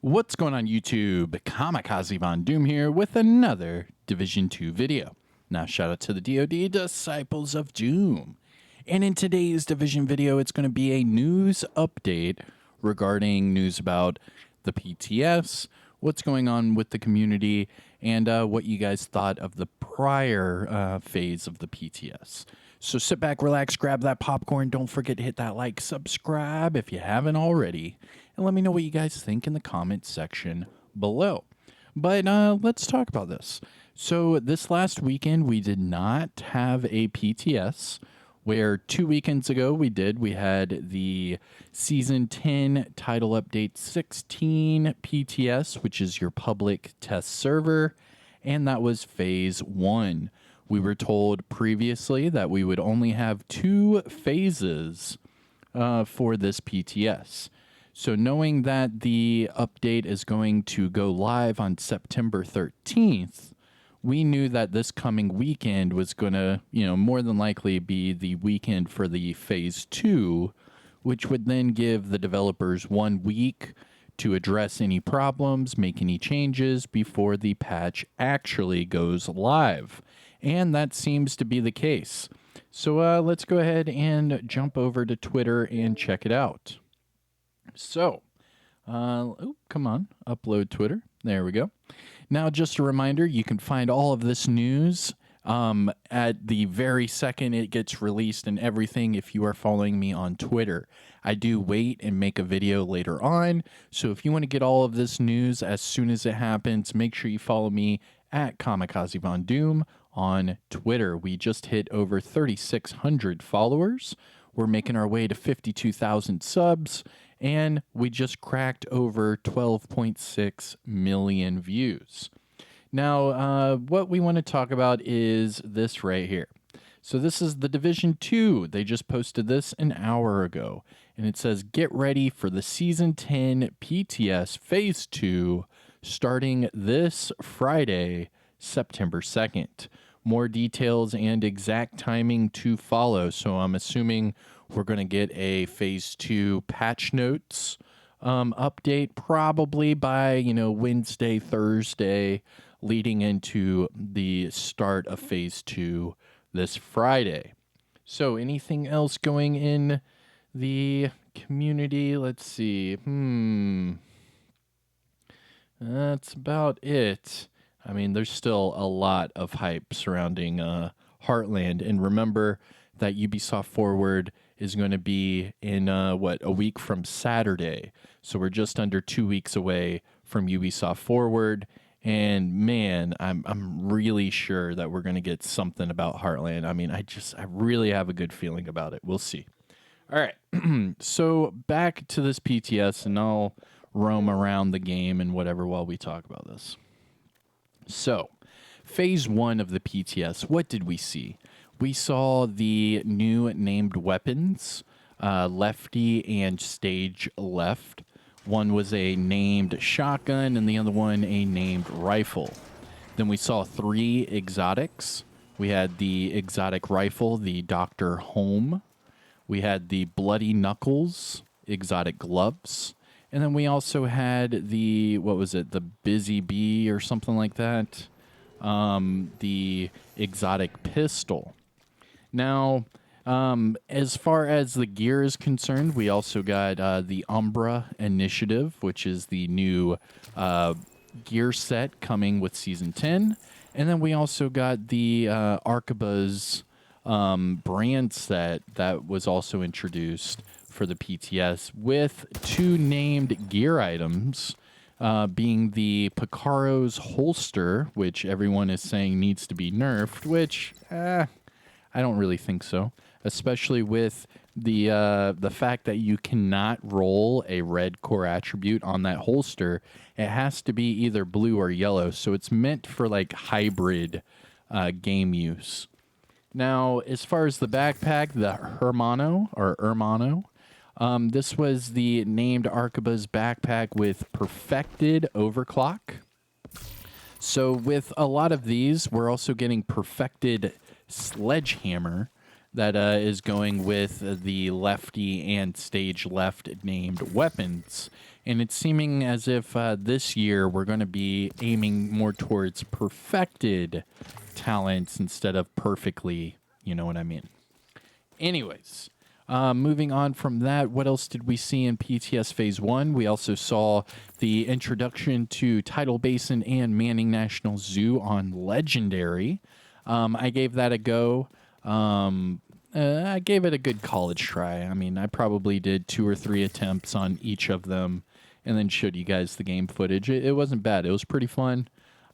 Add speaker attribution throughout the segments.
Speaker 1: What's going on YouTube? Kamikazevondoom here with another Division 2 video. Now shout out to the DoD Disciples of Doom. And in today's Division video, it's going to be a news update regarding news about the PTS, what's going on with the community, and what you guys thought of the prior phase of the PTS. So sit back, relax, grab that popcorn. Don't forget to hit that like, subscribe if you haven't already, and let me know what you guys think in the comments section below. But let's talk about this. So this last weekend, we did not have a PTS, where 2 weekends ago we did. We had the Season 10 Title Update 16 PTS, which is your public test server, and that was Phase 1. We were told previously that we would only have 2 phases for this PTS. So knowing that the update is going to go live on September 13th, we knew that this coming weekend was going to, more than likely be the weekend for the Phase 2, which would then give the developers 1 week to address any problems, make any changes before the patch actually goes live. And that seems to be the case. So let's go ahead and jump over to Twitter and check it out. So, come on, upload Twitter. There we go. Now, just a reminder, you can find all of this news at the very second it gets released and everything if you are following me on Twitter. I do wait and make a video later on, so if you want to get all of this news as soon as it happens, make sure you follow me at Kamikazevondoom on Twitter. We just hit over 3,600 followers. We're making our way to 52,000 subs, and we just cracked over 12.6 million views. Now, what we want to talk about is this right here. So this is the Division 2. They just posted this an hour ago, and it says, get ready for the Season 10 PTS Phase 2 starting this Friday, September 2nd. More details and exact timing to follow. So I'm assuming we're going to get a Phase 2 patch notes update probably by, Wednesday, Thursday, leading into the start of Phase 2 this Friday. So anything else going in the community? Let's see. That's about it. I mean, there's still a lot of hype surrounding Heartland. And remember that Ubisoft Forward is going to be in, a week from Saturday. So we're just under 2 weeks away from Ubisoft Forward. And man, I'm really sure that we're going to get something about Heartland. I mean, I really have a good feeling about it. We'll see. All right. So back to this PTS, and I'll roam around the game and whatever while we talk about this. So, Phase 1 of the PTS, what did we see? We saw the new named weapons, Lefty and Stage Left. One was a named shotgun and the other one a named rifle. Then we saw 3 exotics. We had the exotic rifle, the Dr. Home. We had the Bloody Knuckles exotic gloves. And then we also had the, the Busy Bee or something like that, the exotic pistol. Now, as far as the gear is concerned, we also got the Umbra Initiative, which is the new gear set coming with Season 10. And then we also got the Arquebus brand set that was also introduced for the PTS, with 2 named gear items, being the Picaro's holster, which everyone is saying needs to be nerfed, which I don't really think so, especially with the fact that you cannot roll a red core attribute on that holster. It has to be either blue or yellow, so it's meant for like hybrid game use. Now, as far as the backpack, the Hermano, this was the named Arquebus backpack with perfected overclock. So with a lot of these, we're also getting perfected sledgehammer. that is going with the lefty and stage left named weapons. And it's seeming as if this year we're going to be aiming more towards perfected talents instead of perfectly, you know what I mean. Anyways, moving on from that, what else did we see in PTS Phase 1? We also saw the introduction to Tidal Basin and Manning National Zoo on Legendary. I gave that a go. I gave it a good college try. I mean, I probably did 2 or 3 attempts on each of them and then showed you guys the game footage. It wasn't bad. It was pretty fun.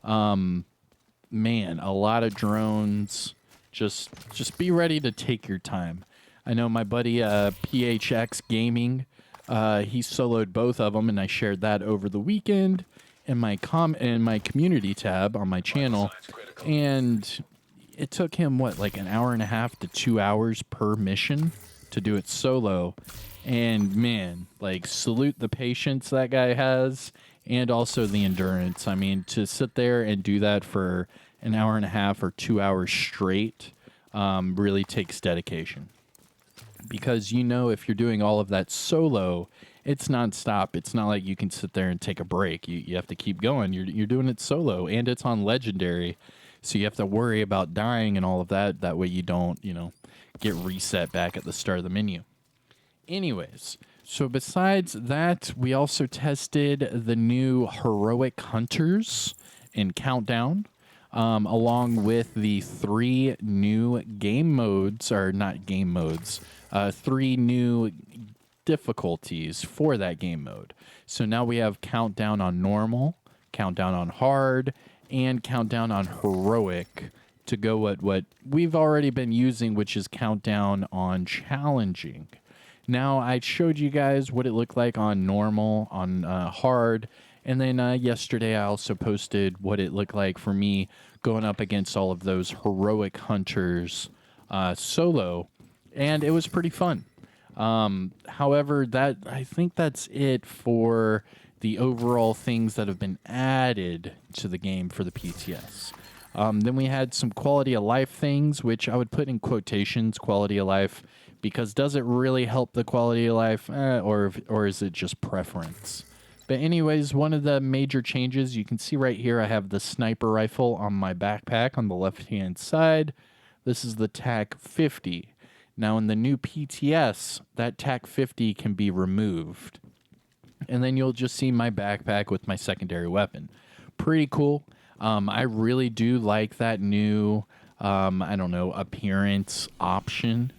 Speaker 1: Man, a lot of drones. Just be ready to take your time. I know my buddy PHX Gaming, he soloed both of them, and I shared that over the weekend in my community tab on my channel, and it took him like an hour and a half to 2 hours per mission to do it solo. And man, like, salute the patience that guy has, and also the endurance. I mean, to sit there and do that for an hour and a half or 2 hours straight really takes dedication. Because, you know, if you're doing all of that solo, it's nonstop. It's not like you can sit there and take a break. You have to keep going. You're doing it solo, and it's on Legendary, so you have to worry about dying and all of that. That way you don't, you know, get reset back at the start of the menu. Anyways, so besides that, we also tested the new Heroic Hunters in Countdown, along with the 3 new game modes, or not game modes, 3 new difficulties for that game mode. So now we have Countdown on Normal, Countdown on Hard, and Countdown on Heroic to go at what we've already been using, which is Countdown on Challenging. Now, I showed you guys what it looked like on Normal, on Hard, and then yesterday I also posted what it looked like for me going up against all of those Heroic Hunters solo, and it was pretty fun. However, I think that's it for the overall things that have been added to the game for the PTS. Then we had some quality of life things, which I would put in quotations, quality of life, because does it really help the quality of life, or is it just preference? But anyways, one of the major changes, you can see right here, I have the sniper rifle on my backpack on the left-hand side. This is the TAC 50. Now in the new PTS, that TAC 50 can be removed. And then you'll just see my backpack with my secondary weapon. Pretty cool. I really do like that new, I don't know, appearance option.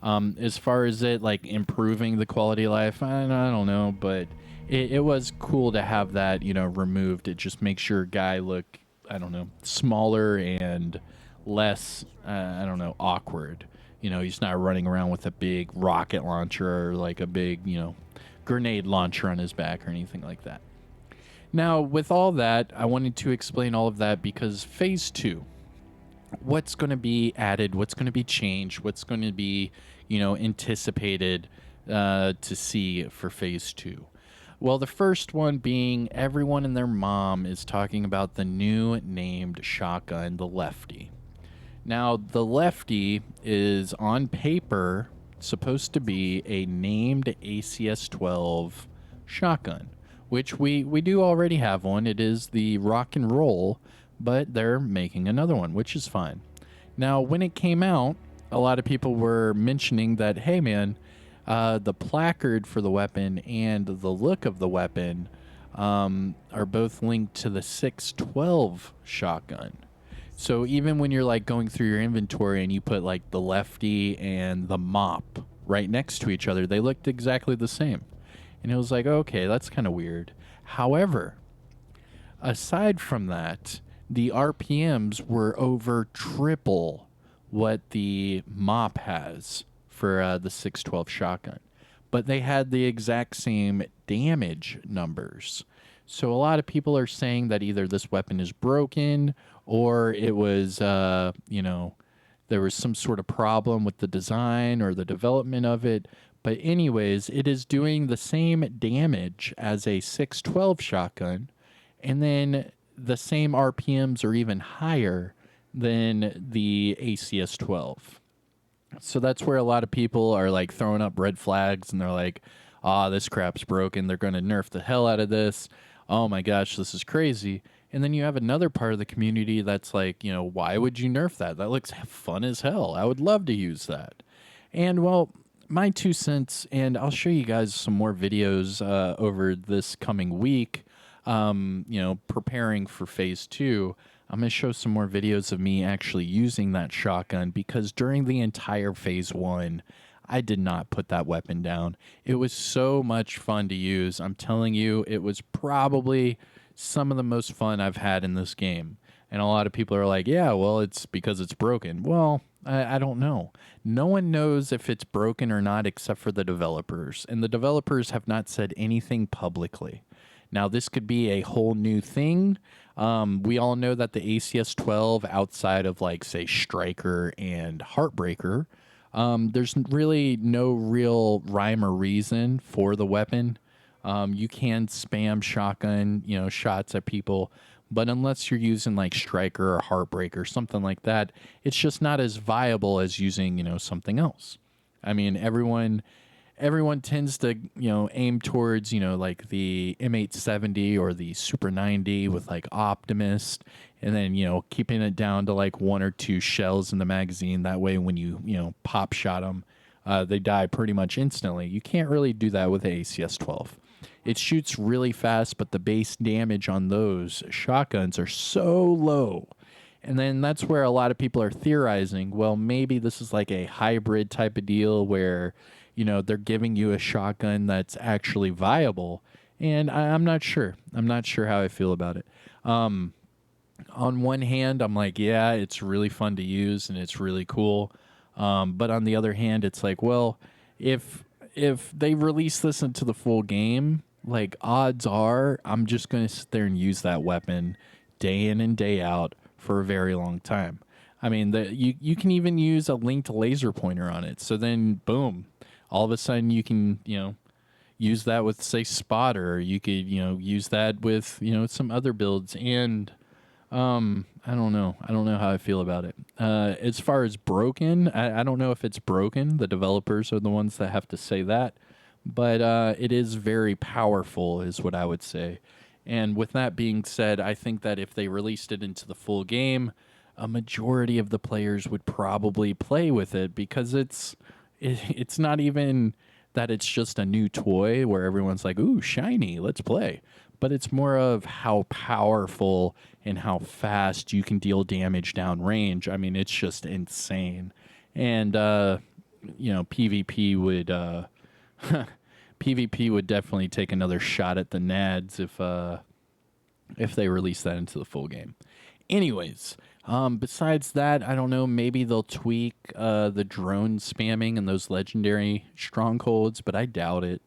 Speaker 1: As far as it, like, improving the quality of life, I don't know, but it was cool to have that, you know, removed. It just makes your guy look, I don't know, smaller and less, I don't know, awkward. You know, he's not running around with a big rocket launcher or like a big, you know, grenade launcher on his back or anything like that. Now, with all that, I wanted to explain all of that because Phase 2, what's going to be added, what's going to be changed, what's going to be, you know, anticipated to see for Phase 2. Well, the first one being everyone and their mom is talking about the new named shotgun, the Lefty. Now, the Lefty is on paper supposed to be a named ACS-12 shotgun, which we do already have one. It is the Rock and Roll, but they're making another one, which is fine. Now, when it came out, a lot of people were mentioning that, hey, man, the placard for the weapon and the look of the weapon are both linked to the 612 shotgun. So even when you're like going through your inventory and you put like the Lefty and the Mop right next to each other, they looked exactly the same. And it was like, okay, that's kind of weird. However, aside from that, the RPMs were over triple what the Mop has for the 612 shotgun. But they had the exact same damage numbers. So a lot of people are saying that either this weapon is broken or it was, you know, there was some sort of problem with the design or the development of it. But anyways, it is doing the same damage as a 612 shotgun, and then the same RPMs are even higher than the ACS-12. So that's where a lot of people are like throwing up red flags and they're like, ah, this crap's broken. They're going to nerf the hell out of this. Oh my gosh, this is crazy. And then you have another part of the community that's like, why would you nerf that? That looks fun as hell. I would love to use that. And well, my 2 cents, and I'll show you guys some more videos over this coming week, preparing for phase two. I'm going to show some more videos of me actually using that shotgun because during the entire phase one, I did not put that weapon down. It was so much fun to use. I'm telling you, it was probably some of the most fun I've had in this game. And a lot of people are like, yeah, well, it's because it's broken. Well, I don't know. No one knows if it's broken or not except for the developers. And the developers have not said anything publicly. Now, this could be a whole new thing. We all know that the ACS 12, outside of, like, say, Striker and Heartbreaker, there's really no real rhyme or reason for the weapon. You can spam shotgun, shots at people, but unless you're using like Striker or Heartbreaker, something like that, it's just not as viable as using, something else. I mean, everyone tends to, aim towards, like the M870 or the Super 90 with like Optimist, and then, keeping it down to like 1 or 2 shells in the magazine. That way, when you pop shot them, they die pretty much instantly. You can't really do that with the ACS 12. It shoots really fast, but the base damage on those shotguns are so low. And then that's where a lot of people are theorizing, well, maybe this is like a hybrid type of deal where, they're giving you a shotgun that's actually viable. And I'm not sure. I'm not sure how I feel about it. On one hand, I'm like, yeah, it's really fun to use and it's really cool. But on the other hand, it's like, well, if they release this into the full game, like odds are I'm just going to sit there and use that weapon day in and day out for a very long time. I mean, you can even use a linked laser pointer on it. So then, boom, all of a sudden you can, use that with, say, Spotter. Or you could, use that with, some other builds. And I don't know. I don't know how I feel about it. As far as broken, I don't know if it's broken. The developers are the ones that have to say that. But it is very powerful, is what I would say. And with that being said, I think that if they released it into the full game, a majority of the players would probably play with it because it's not even that it's just a new toy where everyone's like, ooh, shiny, let's play. But it's more of how powerful and how fast you can deal damage downrange. I mean, it's just insane. And, PvP would... PvP would definitely take another shot at the nads if they release that into the full game. Anyways, besides that, I don't know, maybe they'll tweak the drone spamming and those legendary strongholds, but I doubt it.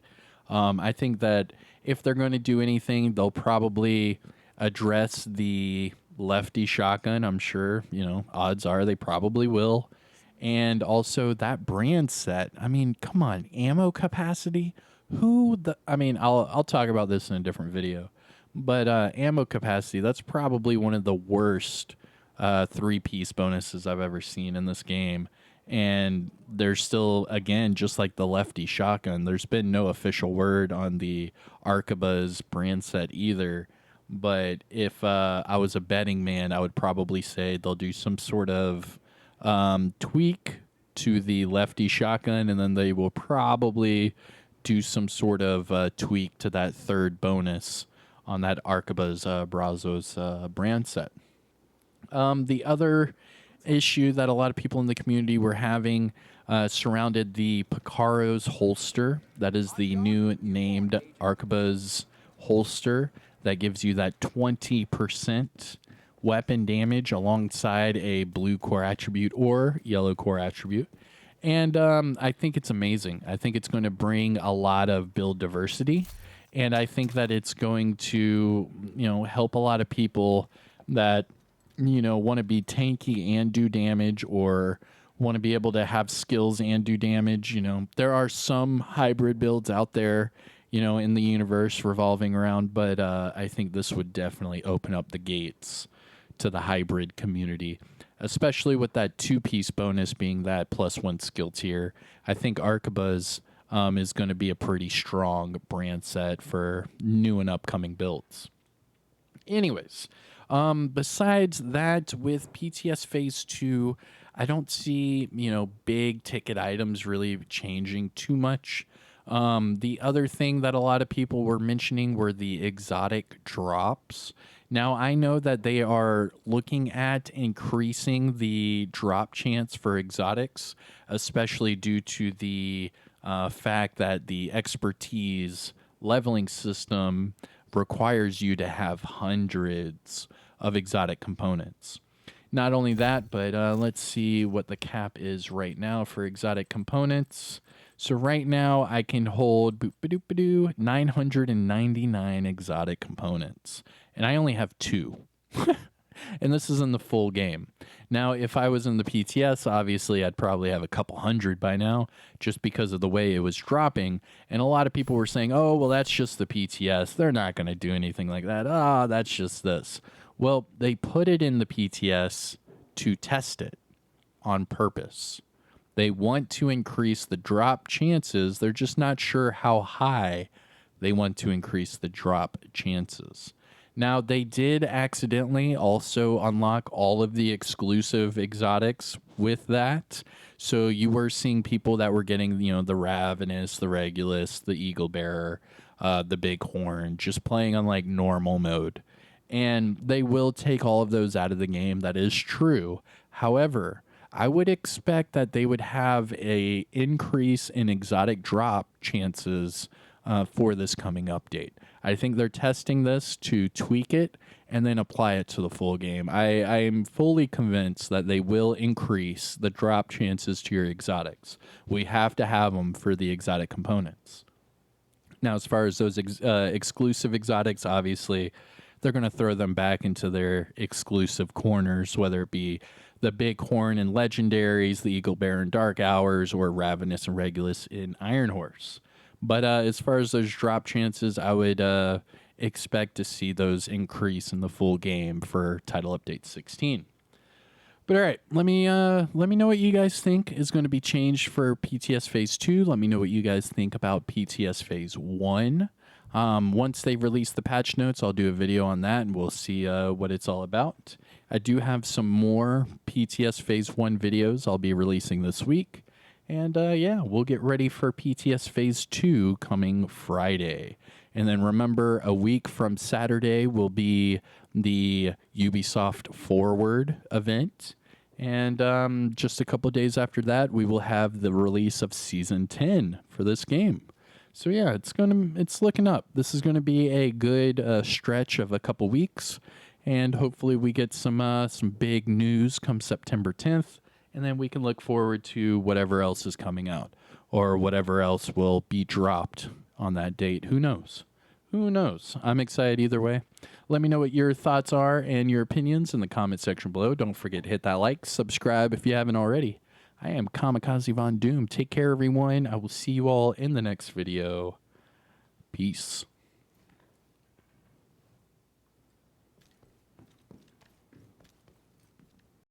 Speaker 1: I think that if they're going to do anything, they'll probably address the lefty shotgun. I'm sure, odds are they probably will. And also that brand set. I mean, come on, ammo capacity. I'll talk about this in a different video. But ammo capacity, that's probably one of the worst 3-piece bonuses I've ever seen in this game. And there's still, again, just like the lefty shotgun, there's been no official word on the Arquebus brand set either. But if I was a betting man, I would probably say they'll do some sort of tweak to the lefty shotgun, and then they will probably do some sort of tweak to that third bonus on that Arquebus Brazos brand set. The other issue that a lot of people in the community were having surrounded the Picaro's holster. That is the new named Arquebus holster that gives you that 20% weapon damage alongside a blue core attribute or yellow core attribute. And I think it's amazing. I think it's going to bring a lot of build diversity. And I think that it's going to, help a lot of people that, want to be tanky and do damage, or want to be able to have skills and do damage. There are some hybrid builds out there, in the universe revolving around. But I think this would definitely open up the gates to the hybrid community. especially with that 2-piece bonus being that +1 skill tier. I think Arquebus is going to be a pretty strong brand set for new and upcoming builds. Anyways, besides that, with PTS Phase 2, I don't see, big ticket items really changing too much. The other thing that a lot of people were mentioning were the exotic drops. Now, I know that they are looking at increasing the drop chance for exotics, especially due to the fact that the expertise leveling system requires you to have hundreds of exotic components. Not only that, but let's see what the cap is right now for exotic components. So right now I can hold 999 exotic components, and I only have 2. And this is in the full game. Now, if I was in the PTS, obviously I'd probably have a couple hundred by now, just because of the way it was dropping. And a lot of people were saying, oh, well, that's just the PTS. They're not going to do anything like that. Ah, that's just this. Well, they put it in the PTS to test it on purpose. They want to increase the drop chances. They're just not sure how high they want to increase the drop chances. Now, they did accidentally also unlock all of the exclusive exotics with that. So you were seeing people that were getting, the Ravenous, the Regulus, the Eagle Bearer, the Bighorn, just playing on like normal mode. And they will take all of those out of the game. That is true. However, I would expect that they would have a increase in exotic drop chances for this coming update. I think they're testing this to tweak it and then apply it to the full game. I am fully convinced that they will increase the drop chances to your exotics. We have to have them for the exotic components. Now, as far as those exclusive exotics, obviously, they're going to throw them back into their exclusive corners, whether it be the Bighorn and Legendaries, the Eagle Bear in Dark Hours, or Ravenous and Regulus in Iron Horse. But as far as those drop chances, I would expect to see those increase in the full game for Tidal Update 16. But all right, let me know what you guys think is going to be changed for PTS Phase 2. Let me know what you guys think about PTS Phase 1. Once they release the patch notes, I'll do a video on that, and we'll see what it's all about. I do have some more PTS Phase 1 videos I'll be releasing this week. And yeah, we'll get ready for PTS Phase 2 coming Friday. And then remember, a week from Saturday will be the Ubisoft Forward event. And just a couple days after that, we will have the release of Season 10 for this game. So yeah, it's looking up. This is going to be a good stretch of a couple weeks. And hopefully we get some big news come September 10th. And then we can look forward to whatever else is coming out or whatever else will be dropped on that date. Who knows? Who knows? I'm excited either way. Let me know what your thoughts are and your opinions in the comment section below. Don't forget to hit that like, subscribe if you haven't already. I am Kamikazevondoom. Take care, everyone. I will see you all in the next video. Peace.